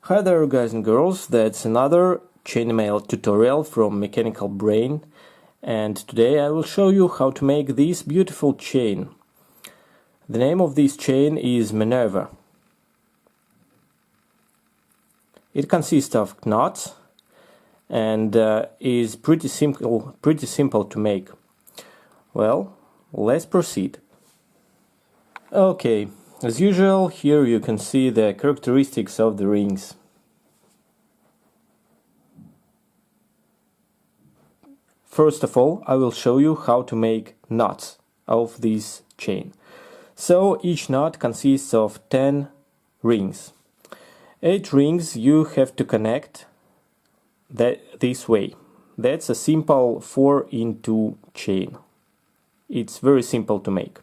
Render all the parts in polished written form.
Hi there guys and girls, that's another chainmail tutorial from Mechanical Brain, and today I will show you how to make this beautiful chain. The name of this chain is Minerva. It consists of knots and is pretty simple to make. Well, let's proceed. Okay, as usual, here you can see the characteristics of the rings. First of all, I will show you how to make knots of this chain. So each knot consists of 10 rings. 8 rings you have to connect this way. That's a simple 4-in-2 chain. It's very simple to make.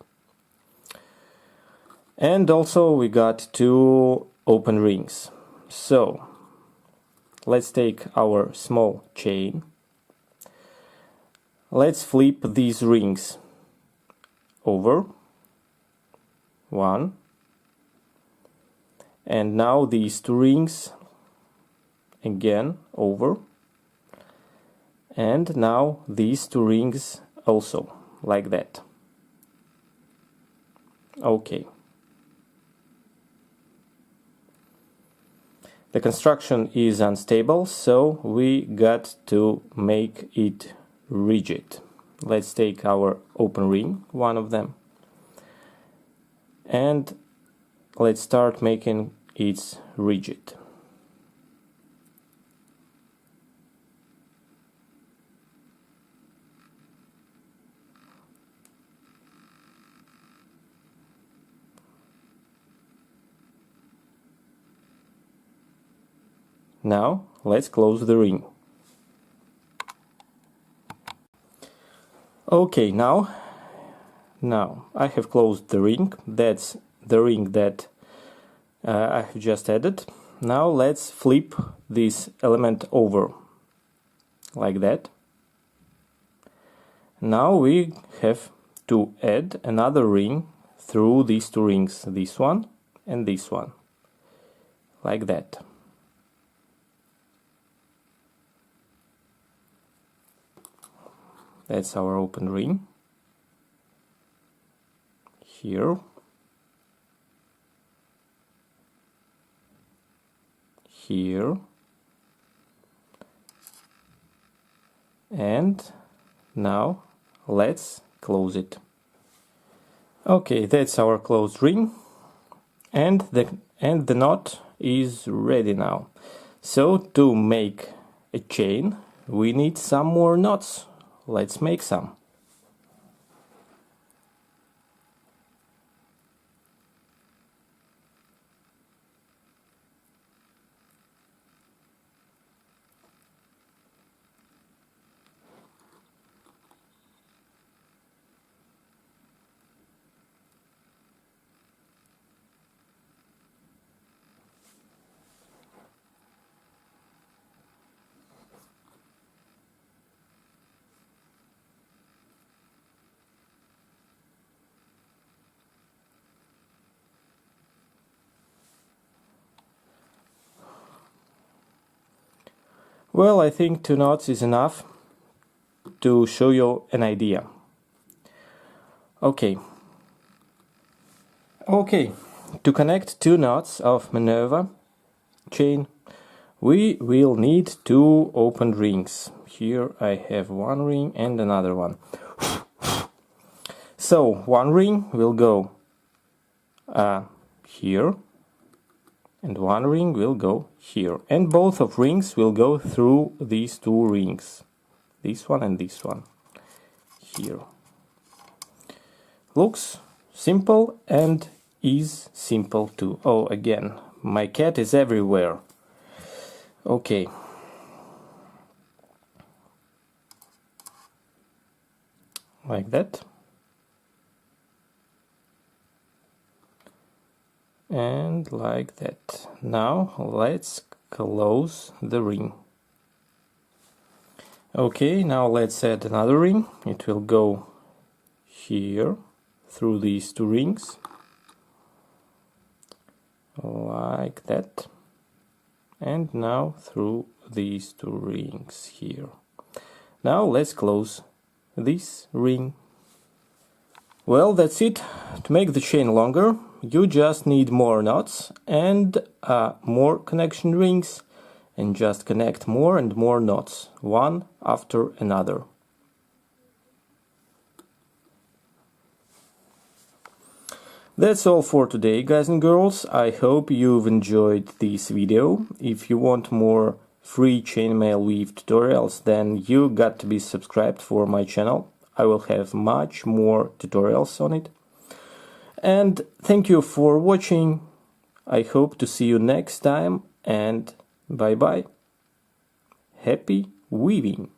And also we got 2 open rings. So let's take our small chain. Let's flip these rings over. 1. And now these 2 rings again over. And now these 2 rings also, like that. Okay. The construction is unstable, so we got to make it rigid. Let's take our open ring, one of them, and let's start making it rigid. Now let's close the ring. Okay, now I have closed the ring. That's the ring that I have just added. Now let's flip this element over, like that. Now we have to add another ring through these 2 rings, this one and this one, like that. That's our open ring. Here. Here. And now let's close it. Okay, that's our closed ring. And the knot is ready now. So to make a chain, we need some more knots. Let's make some. Well, I think 2 knots is enough to show you an idea. Okay, to connect 2 knots of Minerva chain, we will need 2 open rings. Here I have 1 ring and another one. So 1 ring will go here, and 1 ring will go here, and both of rings will go through these 2 rings, this one and this one, here. Looks simple and is simple too. Oh, again, my cat is everywhere. Okay. Like that. And like that. Now let's close the ring. Okay, now let's add another ring. It will go here through these 2 rings, like that. and now through these two rings here. Now let's close this ring. Well, that's it. To make the chain longer, you just need more knots and more connection rings, and just connect more and more knots, one after another. That's all for today, guys and girls. I hope you've enjoyed this video. If you want more free chainmail weave tutorials, then you got to be subscribed for my channel. I will have much more tutorials on it. And thank you for watching. I hope to see you next time, and bye bye. Happy weaving!